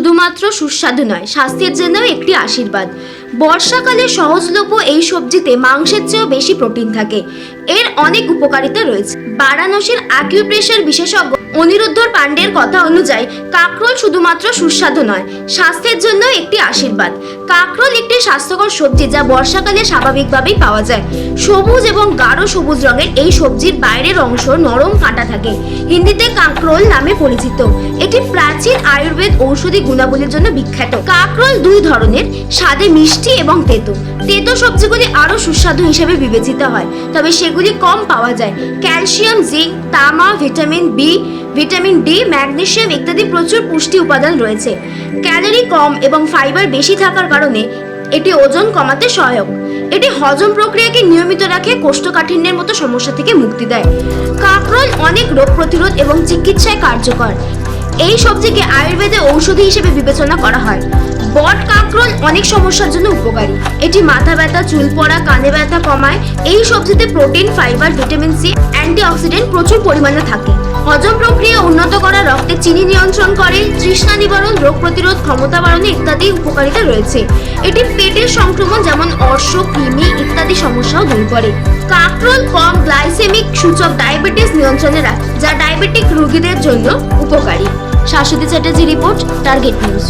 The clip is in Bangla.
শুধুমাত্র সুস্বাদু নয়, স্বাস্থ্যের জন্যও একটি আশীর্বাদ। বর্ষাকালে সহজলভ্য এই সবজিতে মাংসের চেয়েও বেশি প্রোটিন থাকে। এর অনেক উপকারিতা রয়েছে। বারাণসীর অ্যাকিউপ্রেশার বিশেষজ্ঞ অনিরুদ্ধর পাণ্ডের কথা অনুযায়ী কাঁকরোল শুধুমাত্র সুস্বাদু নয়, স্বাস্থ্যের জন্য একটি আশীর্বাদ। কাঁকরোল একটি স্বাস্থ্যকর সবজি যা বর্ষাকালে স্বাভাবিকভাবেই পাওয়া যায়। সবুজ এবং গাঢ় সবুজ রঙের এই সবজির বাইরের অংশ নরম কাঁটা থাকে। হিন্দিতে কাঁকরোল নামে পরিচিত। এটি প্রাচীন আয়ুর্বেদ ঔষধি গুণাবলীর জন্য বিখ্যাত। কাঁকরোল দুই ধরনের, স্বাদে মিষ্টি এবং তেতো। তেতো সবজিগুলি আরও সুস্বাদু হিসেবে বিবেচিত হয়, তবে সেগুলি কম পাওয়া যায়। ক্যালসিয়াম, জিঙ্ক, তামা, vitamin B, vitamin D, magnesium ইত্যাদি প্রচুর পুষ্টি উপাদান রয়েছে। ক্যালোরি কম এবং ফাইবার বেশি থাকার কারণে এটি ওজন কমাতে সহায়ক। এটি হজম প্রক্রিয়াকে নিয়মিত রাখে, কোষ্ঠকাঠিন্যের মতো সমস্যা থেকে মুক্তি দেয়। কাঁকরোল অনেক রোগ প্রতিরোধ এবং চিকিৎসায় কার্যকর। এই সবজিকে আয়ুর্বেদে ঔষধি হিসেবে বিবেচনা করা হয়। বট কাঁকরোল অনেক সমস্যার জন্য উপকারী। এটি মাথা ব্যথা, চুল পড়া, কানে ব্যথা কমায়। এই সবজিতে protein, fibre, vitamin C, antioxidant প্রচুর পরিমাণে থাকে। হজম প্রক্রিয়া উন্নত করা, রক্তে চিনি নিয়ন্ত্রণ করে, তৃষ্ণা নিবারণ, রোগ প্রতিরোধ ক্ষমতা বাড়ানো ইত্যাদি উপকারিতা রয়েছে। এটি পেটের সংক্রমণ যেমন অর্শ, কৃমি ইত্যাদি সমস্যাও দূর করে। কাঁকরোল কম গ্লাইসেমিক সূচক ডায়াবেটিস নিয়ন্ত্রণে রাখে, যা ডায়াবেটিক রোগীদের জন্য উপকারী। Shashwati Chatterjee report, target news.